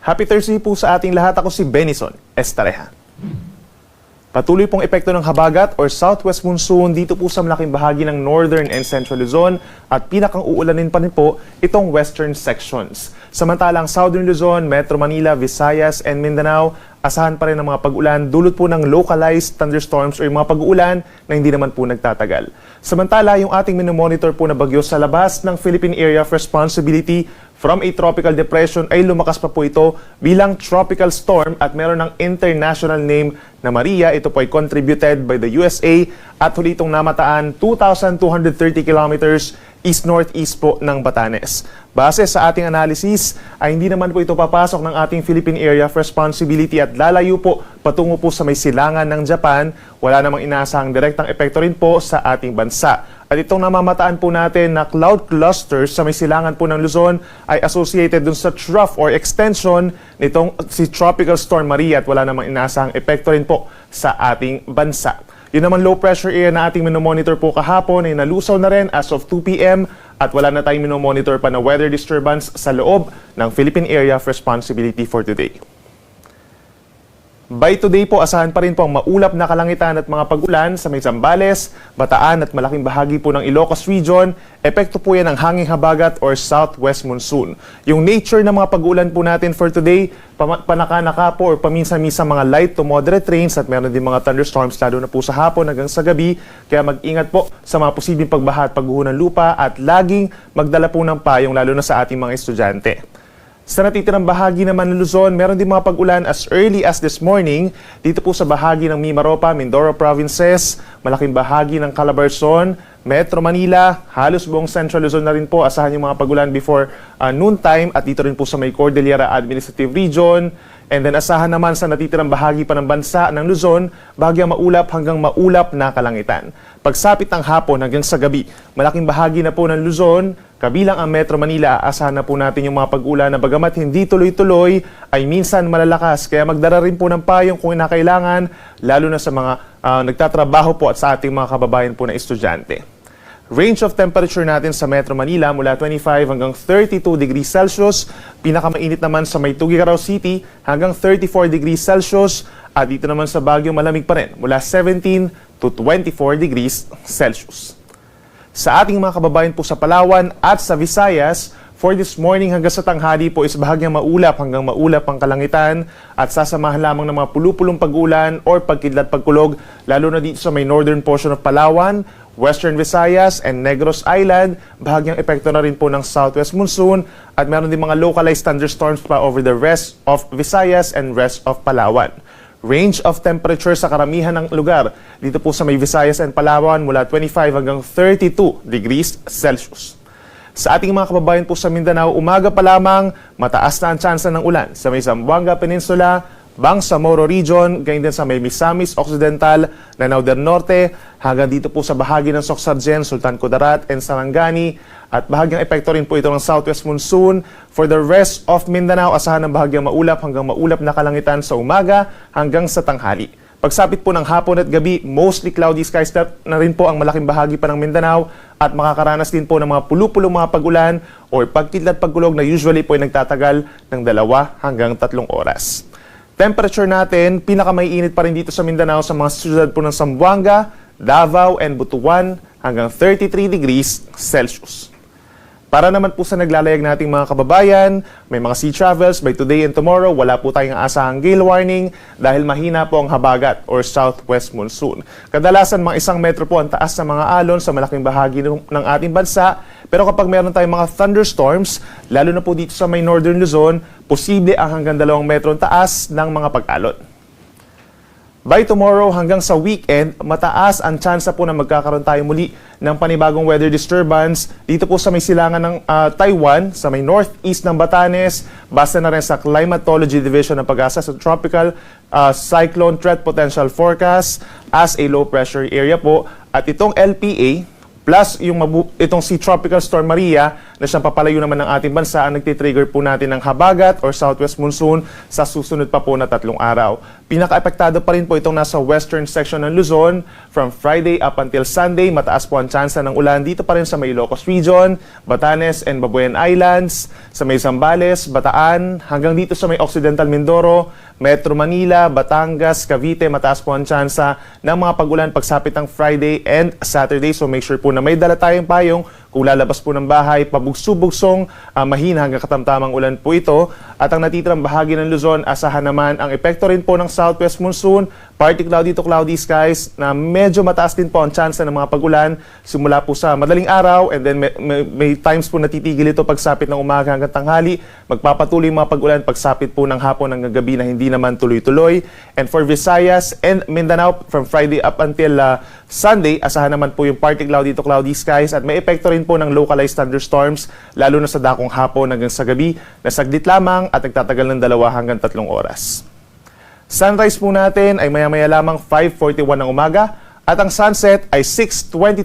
Happy Thursday po sa ating lahat. Ako si Benison Estareja. Patuloy pong epekto ng habagat or southwest monsoon dito po sa malaking bahagi ng northern and central Luzon at pinakang uulanin pa rin po itong western sections. Samantalang southern Luzon, Metro Manila, Visayas and Mindanao, asahan pa rin ang mga pag-ulan dulot po ng localized thunderstorms o yung mga pag-uulan na hindi naman po nagtatagal. Samantala, yung ating minomonitor po na bagyo sa labas ng Philippine Area of Responsibility from a tropical depression ay lumakas pa po ito bilang tropical storm at meron ng international name na Maria. Ito po ay contributed by the USA at huli itong namataan 2,230 kilometers east-northeast po ng Batanes. Base sa ating analysis ay hindi naman po ito papasok ng ating Philippine Area of Responsibility at lalayo po patungo po sa may silangan ng Japan. Wala namang inaasahang direktang epekto rin po sa ating bansa. At itong namamataan po natin na cloud clusters sa may silangan po ng Luzon ay associated dun sa trough or extension nitong si Tropical Storm Maria at wala namang inaasahang epekto rin po sa ating bansa. Yun naman low pressure area na ating minomonitor po kahapon ay nalusaw na rin as of 2 p.m. at wala na tayong minomonitor pa na weather disturbance sa loob ng Philippine Area of Responsibility for today. By today po, asahan pa rin po ang maulap na kalangitan at mga pag-ulan sa may Zambales, Bataan at malaking bahagi po ng Ilocos Region. Epekto po yan ng hanging habagat or southwest monsoon. Yung nature ng mga pag-ulan po natin for today, panaka-naka po or paminsan-minsan mga light to moderate rains at meron din mga thunderstorms lalo na po sa hapon hanggang sa gabi. Kaya mag-ingat po sa mga posibleng pagbaha at pagguho ng lupa at laging magdala po ng payong lalo na sa ating mga estudyante. Sa natitirang bahagi naman ng Luzon, meron din mga pag-ulan as early as this morning dito po sa bahagi ng Mimaropa, Mindoro Provinces, malaking bahagi ng Calabarzon, Metro Manila, halos buong Central Luzon na rin po. Asahan yung mga pag-ulan before noontime at dito rin po sa may Cordillera Administrative Region. And then asahan naman sa natitirang bahagi pa ng bansa ng Luzon, bahagyang maulap hanggang maulap na kalangitan. Pagsapit ng hapon hanggang sa gabi, malaking bahagi na po ng Luzon, kabilang ang Metro Manila, asahan na po natin yung mga pag-ulan na bagamat hindi tuloy-tuloy ay minsan malalakas. Kaya magdala rin po ng payong kung kinakailangan, lalo na sa mga nagtatrabaho po at sa ating mga kababayan po na estudyante. Range of temperature natin sa Metro Manila mula 25 hanggang 32 degrees Celsius. Pinakamainit naman sa may Tuguegarao City hanggang 34 degrees Celsius. At dito naman sa Baguio malamig pa rin mula 17 to 24 degrees Celsius. Sa ating mga kababayan po sa Palawan at sa Visayas, for this morning hanggang sa tanghali po is bahagyang maulap hanggang maulap ang kalangitan at sasamahan lamang ng mga pulupulong pag-ulan or pagkidlat pagkulog lalo na dito sa may northern portion of Palawan, Western Visayas and Negros Island. Bahagyang epekto na rin po ng southwest monsoon at meron din mga localized thunderstorms pa over the rest of Visayas and rest of Palawan. Range of temperature sa karamihan ng lugar dito po sa may Visayas and Palawan mula 25 hanggang 32 degrees Celsius. Sa ating mga kababayan po sa Mindanao, umaga pa lamang mataas na ang tsansa ng ulan sa may Zamboanga Peninsula, Bangsamoro Region, gayon din sa may Misamis Occidental, Lanao del Norte, hanggang dito po sa bahagi ng Socsargen, Sultan Kudarat, and Sarangani. At bahagyang epekto rin po ito ng southwest monsoon. For the rest of Mindanao, asahan ng bahagyang maulap hanggang maulap na kalangitan sa umaga hanggang sa tanghali. Pagsapit po ng hapon at gabi, mostly cloudy skies na rin po ang malaking bahagi pa ng Mindanao at makakaranas din po ng mga pulupulong mga pag-ulan o pagkidlat pagkulog na usually po ay nagtatagal ng 2 hanggang 3 oras. Temperature natin, pinakamaiinit pa rin dito sa Mindanao sa mga siyudad po ng Zamboanga, Davao, and Butuan hanggang 33 degrees Celsius. Para naman po sa naglalayag nating mga kababayan, may mga sea travels by today and tomorrow, wala po tayong aasahang gale warning dahil mahina po ang habagat or southwest monsoon. Kadalasan mga 1 metro po ang taas ng mga alon sa malaking bahagi ng ating bansa, pero kapag meron tayong mga thunderstorms, lalo na po dito sa may northern Luzon, posible ang hanggang 2 metro ang taas ng mga pag-alon. By tomorrow hanggang sa weekend, mataas ang tsansa po na magkakaroon tayo muli ng panibagong weather disturbance dito po sa may silangan ng Taiwan, sa may northeast ng Batanes, basta na rin sa Climatology Division ng Pag-asa sa Tropical Cyclone Threat Potential Forecast as a low pressure area po. At itong LPA plus itong si Tropical Storm Maria na siyang papalayo naman ng ating bansa ang nagtitrigger po natin ng habagat or southwest monsoon sa susunod pa po na 3 araw. Pinaka-epektado pa rin po itong nasa western section ng Luzon. From Friday up until Sunday, mataas po ang tsansa ng ulan dito pa rin sa may Ilocos Region, Batanes and Babuyan Islands, sa may Zambales, Bataan, hanggang dito sa may Occidental Mindoro, Metro Manila, Batangas, Cavite, mataas po ang tsansa ng mga pag-ulan pagsapit ng Friday and Saturday. So make sure po na may dala tayong payong kung lalabas po ng bahay, pabugso-bugsong, mahina hanggang katamtamang ulan po ito. At ang natitirang bahagi ng Luzon, asahan naman ang epekto rin po ng southwest monsoon, partly cloudy to cloudy skies na medyo mataas din po ang tsansa ng mga pag-ulan simula po sa madaling araw and then may times po natitigil ito pagsapit ng umaga hanggang tanghali. Magpapatuloy yung mga pag-ulan pagsapit po ng hapon hanggang gabi na hindi naman tuloy-tuloy. And for Visayas and Mindanao, from Friday up until Sunday, asahan naman po yung partly cloudy to cloudy skies at may epekto rin po ng localized thunderstorms, lalo na sa dakong hapon hanggang sa gabi na saglit lamang at nagtatagal ng 2 hanggang 3 oras. Sunrise po natin ay maya-maya lamang 5:41 ng umaga at ang sunset ay 6:20